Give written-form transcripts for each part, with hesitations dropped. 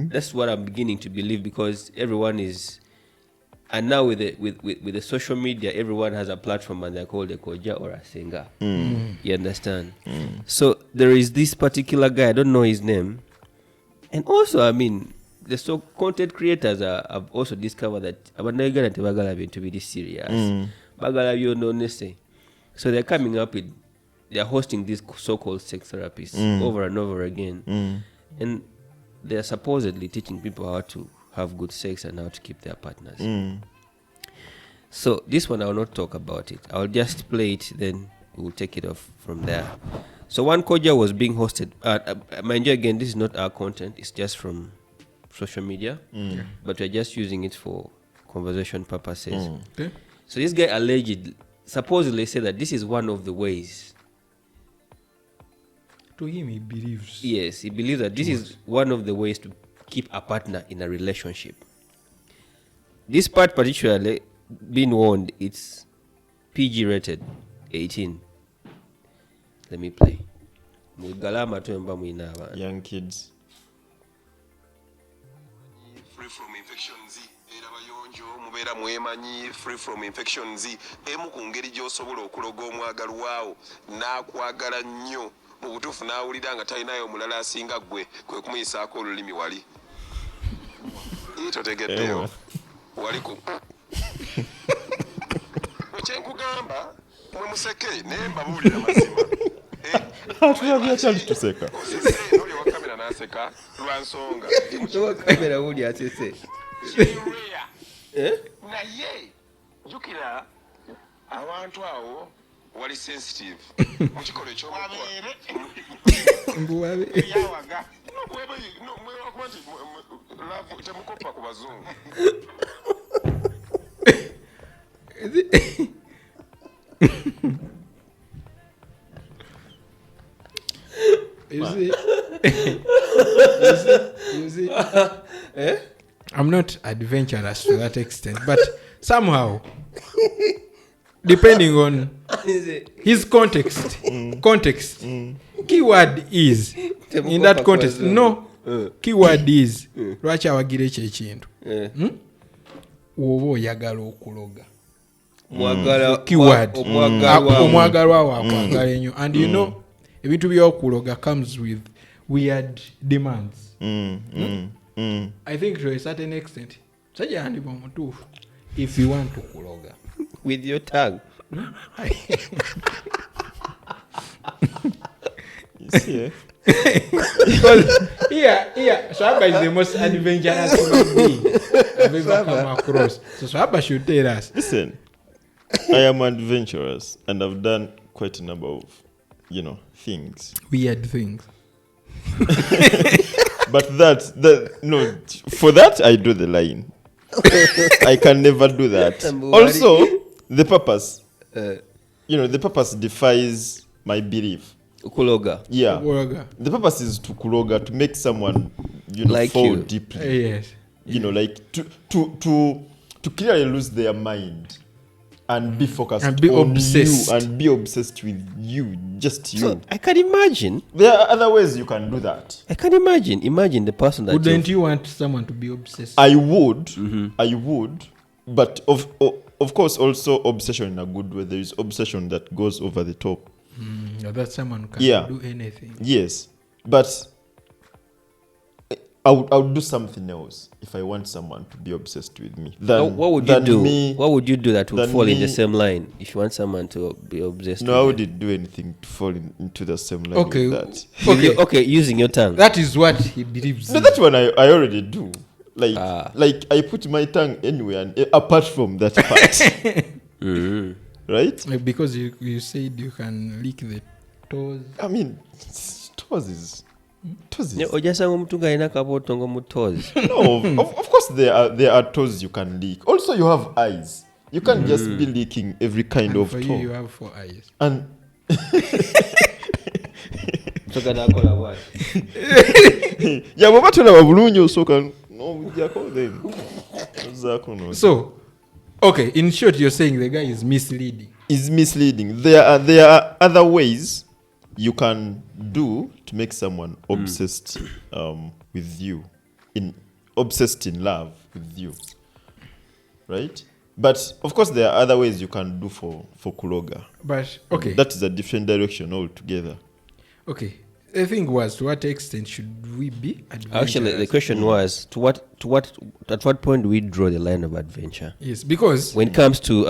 That's what I'm beginning to believe, because everyone is, and now with the social media, everyone has a platform and they're called a koja or a singer. You understand? So there is this particular guy, I don't know his name, and also I mean the content creators have also discovered that abanaigana tebagala bintu biri serious. Bagala byononese. So they're coming up with, they're hosting these so-called sex therapists over and over again, and they're supposedly teaching people how to have good sex and how to keep their partners. So this one I will not talk about it. I'll just play it, then we'll take it off from there. So one koja was being hosted. Mind you, again, this is not our content. It's just from social media, but we're just using it for conversation purposes. Okay. So this guy supposedly said that this is one of the ways. To him, he believes. Yes, he believes that this is one of the ways to keep a partner in a relationship. This part particularly, being warned, it's PG rated, 18. Let me play. Young kids. Free from infections. Mubeera mwemanyi, free from infections. Emu ku ngeri gy'osobola okuloga omwagalwa waawo n'akwagala nnyo mu butuufu n'awulira nga talinayo omulala asinga ggwe kwe kumuyisaako olulimi wali. Totegeddeyo. Wali ku. Kyenkugamba mwe museke naye mbabuulira mazima. Tulabye kyali tuseka. Oli wa kamera n'aseka lwa nsonga. Wa kamera uli asese. Naye jukira abantu awo wali sensitive mu kikolo ekyomukwano yawaga mwewakubanti temukopa ku bazungu. You see? I'm not adventurous to that extent, but somehow, depending on his context, keyword is in that context. No, keyword is lwaki awagire ekyo ekintu woba oyagala okuloga keyword omwagalwa wakwagala ennyo, and you know ebintu by'okuloga comes with weird demands. I think to a certain extent sajjandiba omutuufu if you want to kuloga with your tongue. You see, because here Swaba is the most adventurous human being I've ever come across. So Swaba should tell us. Listen, I am adventurous and I've done quite a number of, things. Weird things. But no, for that I draw the line. I can never do that. Also, the purpose, the purpose defies my belief. Kuloga. Yeah. Kuloga. The purpose is to kuloga, to make someone, like fall you. deeply. Yes. Like to clearly lose their mind and be focused and be on obsessed. you and be obsessed with you, just you. So I can imagine. There are other ways you can do that. I can imagine. Imagine the person that. Wouldn't you want someone to be obsessed? I would. I would. But of course, also obsession in a good way. There is obsession that goes over the top. That someone who can do anything. Yes, but I would do something else if I want someone to be obsessed with me. What would you do? What would you do that would fall in the same line if you want someone to be obsessed with you? No, I wouldn't do anything to fall into the same line Okay. with that. Okay, using your tongue. That is what he believes. No, that one I already do. Like I put my tongue anywhere and apart from that part. Right? Because you said you can lick the toes. I mean, toes is. Ojasanga omuntu alina kabotongo mu toes. No, of course there are toes you can lick. Also, you have eyes. You can't just be licking every kind And of for toe. you have 4 eyes. And yeah, but what bulungi so can no them. So, okay, in short, you're saying the guy is misleading. Is misleading. There are other ways you can do to make someone obsessed with you obsessed in love with you, right? But of course, there are other ways you can do for kuloga. But okay, That is a different direction altogether. okay. The thing was, to what extent should we be adventurous? Actually, the question was at what point do we draw the line of adventure Yes, because when it comes to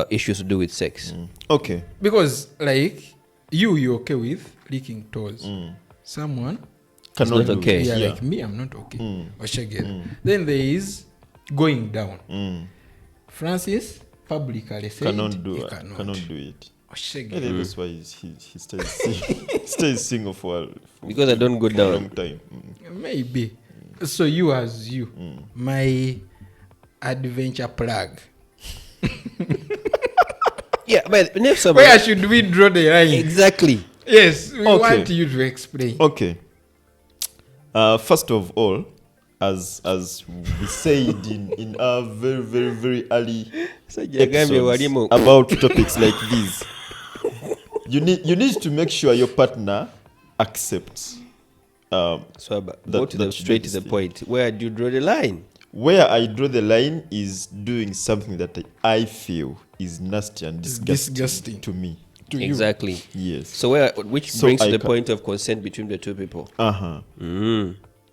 issues to do with sex? Okay. because like you're okay with licking toes. Someone, Cannot not do okay. it. yeah, like me, I'm not okay. Or shaggy. Then there is going down. Francis publicly said Cannot he do cannot. it. Or shaggy. I think that's why he stays single for Because I don't go a down. long time. Maybe. So you as you, my adventure plug. Yeah, but next time. Where should we draw the line? Exactly. Yes, we Okay. want you to explain. Okay. First of all, as we said in our very, very, very early episodes about topics like these, you need to make sure your partner accepts. So go to the straight to the point. Where do you draw the line? Where I draw the line is doing something that I feel is nasty and disgusting to me. To you. Exactly. Yes. So which So brings I to the ca- point of consent between the two people.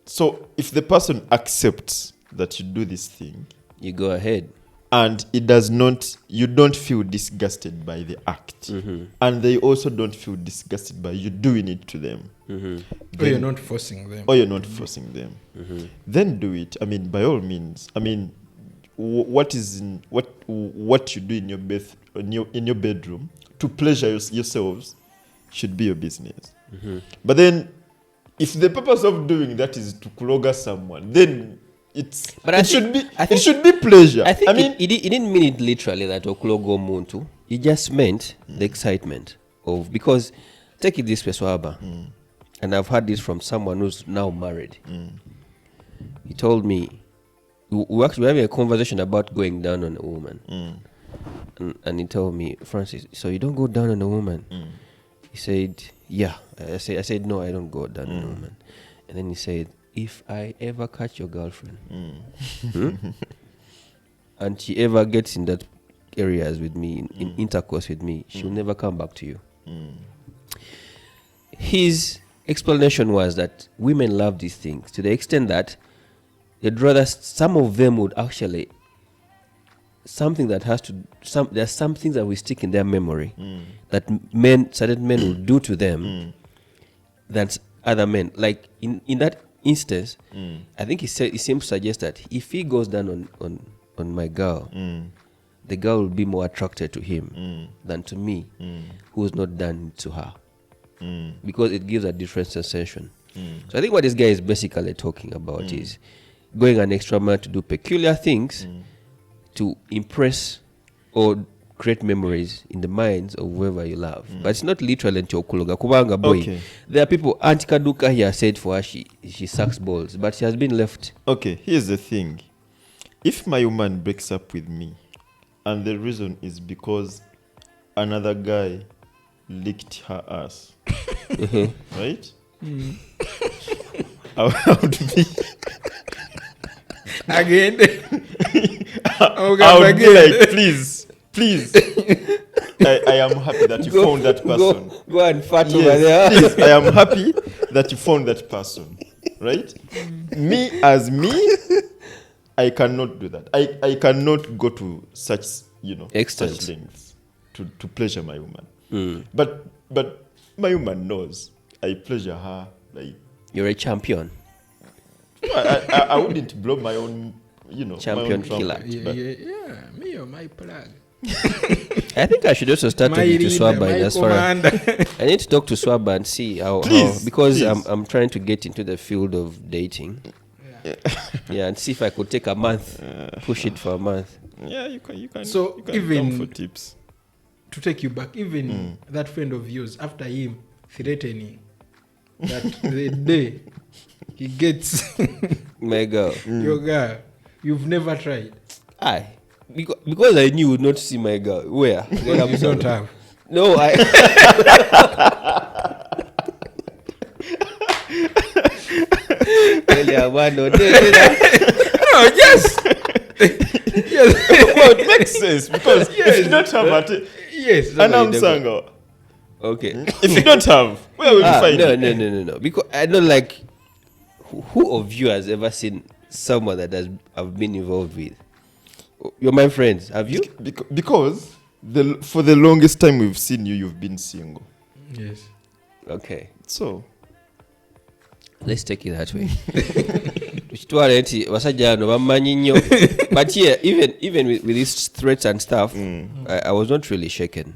So if the person accepts that you do this thing You go ahead. and it does not, you don't feel disgusted by the act, and they also don't feel disgusted by you doing it to them, Or you're not forcing them. or you're not forcing them, then do it. I mean, by all means. I mean, what you do in your bedroom to pleasure yourselves should be your business. But then, if the purpose of doing that is to kuloga someone, then it should be pleasure. I think mean, it didn't mean it literally that okulogo muntu. It just meant the excitement of, because take it this way, Swaba, and I've heard this from someone who's now married. He told me we actually having a conversation about going down on a woman, and he told me, Francis, so you don't go down on a woman? He said, yeah. I said no, I don't go down on a woman. And then he said, if I ever catch your girlfriend, and she ever gets in that areas with me, in intercourse with me, she'll never come back to you. His explanation was that women love these things to the extent that they'd rather, some of them would actually, there's some things that we stick in their memory that certain men will do to them than other men. Like in that instance, I think he seems to suggest that if he goes down on my girl, the girl will be more attracted to him than to me, who's not done to her, because it gives a different sensation. So I think what this guy is basically talking about is going an extra mile to do peculiar things to impress or create memories in the minds of whoever you love. But it's not literally okuloga kubanga boy. Okay. There are people, Auntie Kaduka here said for her she sucks balls, but she has been left. okay, here's the thing. If my woman breaks up with me, and the reason is because another guy licked her ass, right? I would be... Again. I would be like, please. I am happy that you found that person. Go and fart over there. Yes, please, I am happy that you found that person, right? Me, I cannot do that. I cannot go to such, Extent. such lengths to pleasure my woman. But my woman knows I pleasure her. Like, You're a champion. I wouldn't blow my own, Champion my own killer. trumpet, but- Yeah, me or my plug. I think I should also start My talking to leader, Swaba my as far as commander. I need to talk to Swaba and see how because I'm trying to get into the field of dating. Yeah, and see if I could take a month, push it for a month. Yeah, you can. So you can even- come for tips. To take you back, even that friend of yours, after him threatening that the day he gets My girl. your girl, you've never tried. Aye. Because I knew you would not see my girl. Where? You don't have. No, I. No, yes. Yes. Well, it makes sense because if you don't have Yes. Anamsanga, Okay. if you don't have, where will you find no, it? no. Because I don't like. Who of you has ever seen someone that I've been involved with? You're my friends. Have you? Because for the longest time we've seen you, you've been single. Yes. Okay. So Let's take it that way. Tukitwala nti basajja bano bammanyi nnyo. But yeah, even with these threats and stuff, I was not really shaken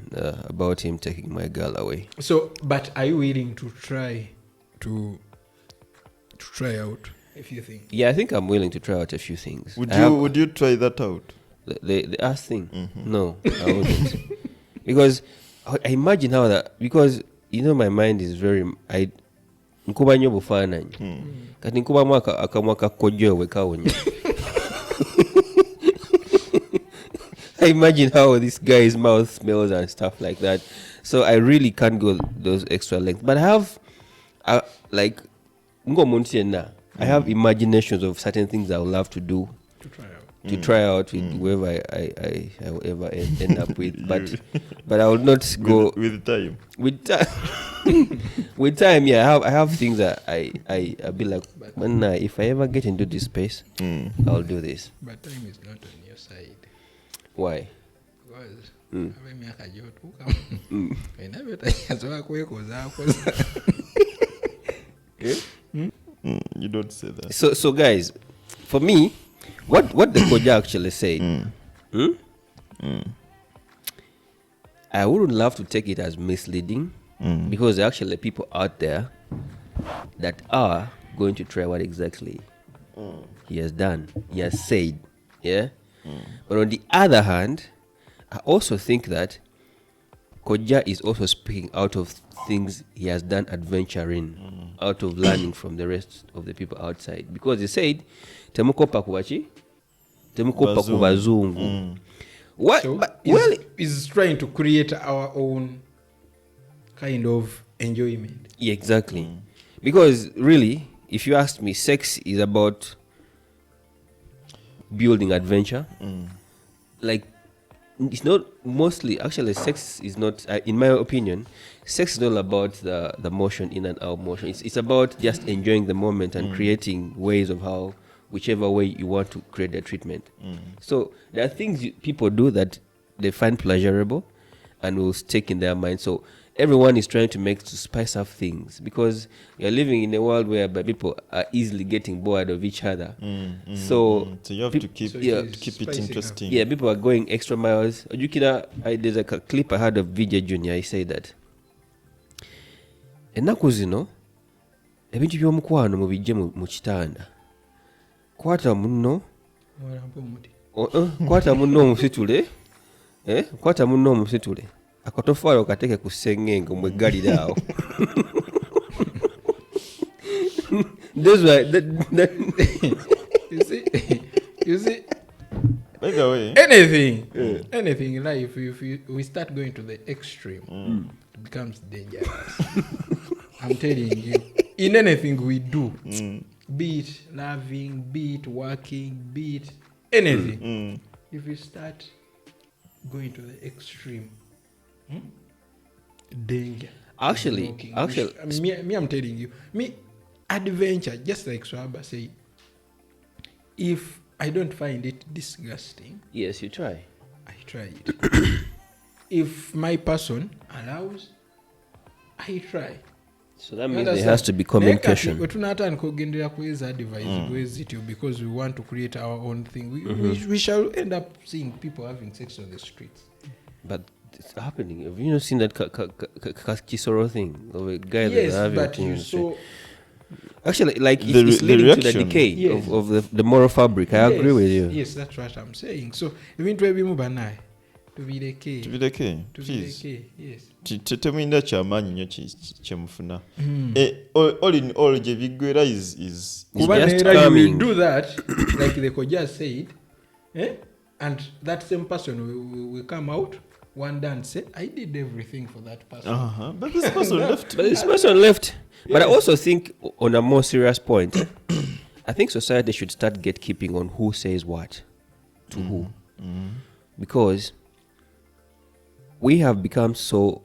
about him taking my girl away. So, but are you willing to try to try out a few things? Yeah, I think I'm willing to try out a few things. would you try that out? The ass thing? No, I wouldn't. Because I imagine how that, because my mind is very, nkuba nnyo bufaananyi kati nkubamu akamwa kakojjowe kawonya. I imagine how this guy's mouth smells and stuff like that. So I really can't go those extra lengths. But I have like I have imaginations of certain things I would love to do, to try out with whoever I will ever end up with. But I will not go with time. With time. With time, yeah, I have things that I'll be like, man, if I ever get into this space, I'll do this. But time is not on your side. Why? Because You don't say that. So guys, for me, what the Koja actually said, I wouldn't love to take it as misleading because there are actually people out there that are going to try what exactly he has done, he has said, yeah. But on the other hand, I also think that Koja is also speaking out of things he has done adventuring, out of learning from the rest of the people outside. Because he said, temukopa kubachi, temukopa kubazungu. What? So Well, is trying to create our own kind of enjoyment. yeah, exactly. Because really, if you ask me, sex is about building adventure. Like, it's not mostly, actually, sex is not, in my opinion, sex is not about the motion, in and out motion. It's about just enjoying the moment and creating ways of how, whichever way you want to create the treatment. So there are things people do that they find pleasurable and will stick in their mind. So everyone is trying to spice up things because we are living in a world where people are easily getting bored of each other. So you have to keep it interesting. Yeah, people are going extra miles. There's a clip I heard of VJ Junior. He said that ennaku zino ebintu by'omukwano mubijje mu kitanda. Kwata munno omusitule, kwata munno omusitule, akatofaalo kateke ku ssengenge mweggalire awo. Those were you see By the way, anything in life, if we start going to the extreme, it becomes dangerous. I'm telling you, in anything we do, be it loving, be it working, be it anything, if we start going to the extreme, danger. Actually, me, I'm telling you, adventure, just like Swaba said, if I don't find it disgusting, yes, you try. I try it. If my person allows, I try. So that means there has to be communication. Because we want to create our own thing. We shall end up seeing people having sex on the streets. But it's happening. Have you not seen that Kisoro thing of a guy Yes, that having but things you on the saw. Actually, like The it's leading to the reaction. decay Yes. of the moral fabric. I agree with you. Yes, that's what I'm saying. So, even to be mubanai, to be the key. Please. Yes. Tetemwinda kyamaanyi nnyo kyemufuna. All in all, gye biggwera is It's Kuba just neera you will coming. do that, like the Koja said, and that same person will come out one day and say, I did everything for that person. But this person left. But this person left. But I also think, on a more serious point, I think society should start gatekeeping on who says what to who, because we have become so,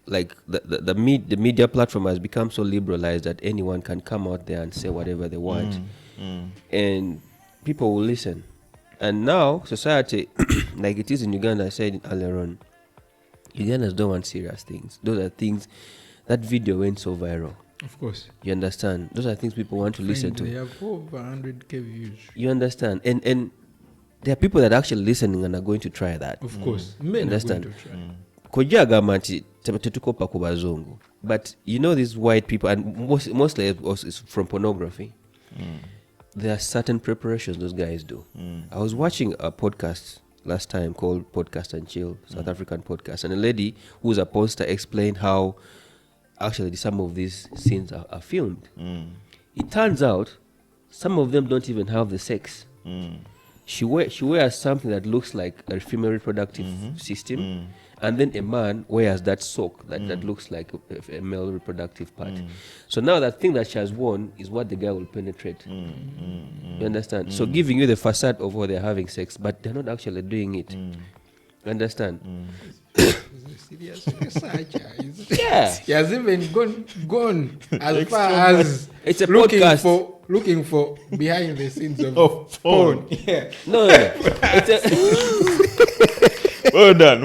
like the media platform has become so liberalized that anyone can come out there and say whatever they want, and people will listen. And now society, like it is in Uganda, I said earlier on, Ugandans don't want serious things. Those are things. That video went so viral. Of course. You understand? Those are things people want to listen to. They have over 100k views. You understand? And there are people that are actually listening and are going to try that. Of course. Men Understand? are going to try. Koja agamba nti tetukopa ku bazungu. But you know these white people, and mostly it's from pornography. There are certain preparations those guys do. I was watching a podcast last time called Podcast and Chill, South African podcast, and a lady who's a poster explained how actually some of these scenes are filmed. It turns out some of them don't even have the sex. She wears something that looks like a female reproductive system, and then a man wears that sock that looks like a male reproductive part. So now that thing that she has worn is what the guy will penetrate. You understand? So giving you the facade of what they're having sex, but they're not actually doing it. You understand? Serious researcher. Yeah. He has even gone as far as It's a podcast. looking for behind the scenes of porn. Yeah. No. It's a Well done.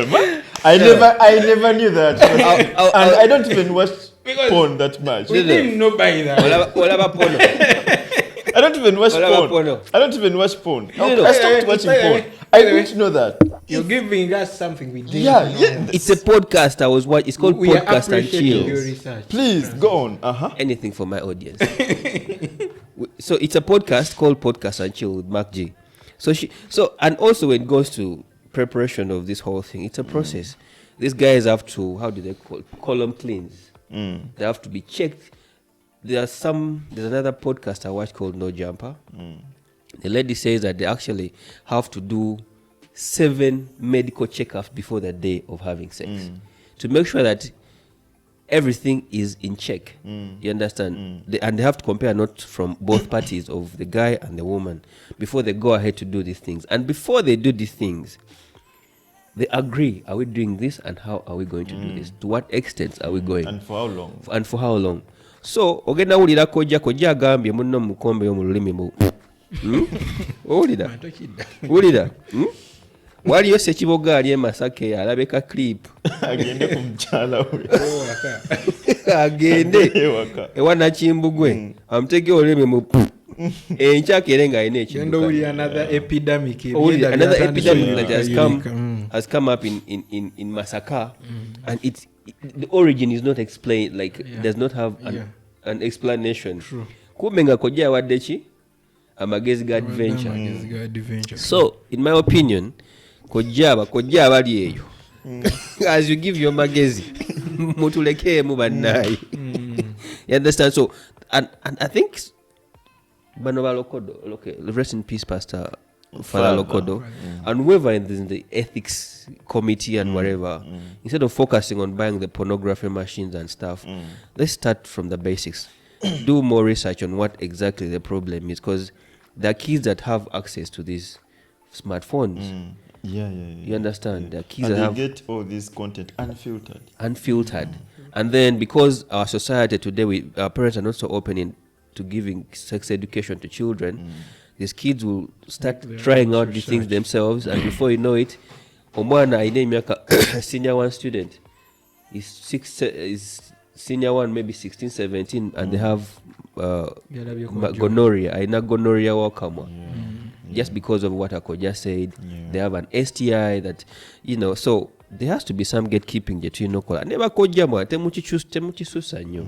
Man, I never knew that. And I don't even watch porn that much. We didn't know by that. Olaba porno. I don't even watch Olaba porn. porno. I don't even watch porn. know. I stopped watching porn. I didn't know that. You're giving us something we didn't Yeah, know. yeah. It's a podcast. It's called We are Podcast and appreciating your Chill. research. Please go on. Anything for my audience. So it's a podcast called Podcast and Chill with Mark G. And also when it goes to preparation of this whole thing, it's a process. These guys have to, how do they call it? Column cleans. They have to be checked. There's another podcast I watched called No Jumper. The lady says that they actually have to do 7 medical checkups before the day of having sex to make sure that everything is in check. You understand? And they have to compare notes from both parties of the guy and the woman before they go ahead to do these things. And before they do these things, they agree, are we doing this and how are we going to do this? To what extent are we going? And for how long? And for how long? So, ogenda wulira koja agambye munno mukombe yo mu lulimi mu. Wulira? Waliyo Ssekiboga ali e Masaka alabeka clip. Agende ku mukyala we. Agende ewa Nakimbugwe amutege olulimi mu. Enchaka era ng'alina ekibuga. Another epidemic. Another epidemic that has come up in Masaka, and the origin is not explained. Does not have an explanation. True. Kumbe nga koja yawadde ki amagezi ga adventure. So in my opinion, koja abali eyo. As you give your magezi, mutulekeemu bannaye. You understand? So and I think. Banova Lokodo, rest in peace, Pastor Father Lokodo, and whoever in the ethics committee and whatever, instead of focusing on buying the pornography machines and stuff, let's start from the basics. Do more research on what exactly the problem is, because there are kids that have access to these smartphones. Yeah. You understand? There are kids and that they get all this content unfiltered. And then because our society today, our parents are not so open to giving sex education to children, these kids will start trying out these things themselves, and before you know it, omwana aine emyaka senior 1 student is senior 1 maybe 16 17 and they have gonorrhea, aina gonorrhea wakamwa just because of what Ako just said. They have an STI that, so there has to be some gatekeeping. Never kojja mwa temukisusa nnyo.